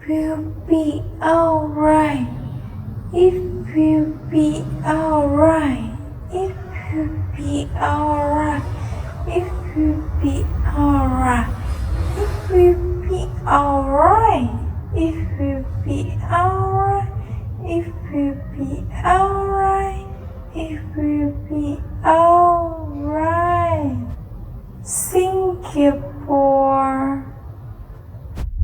will be alright. It will be alright. It will be alright. It will be alright. It will be alright. It will be alright. It will be alright. It will be alright. Sing your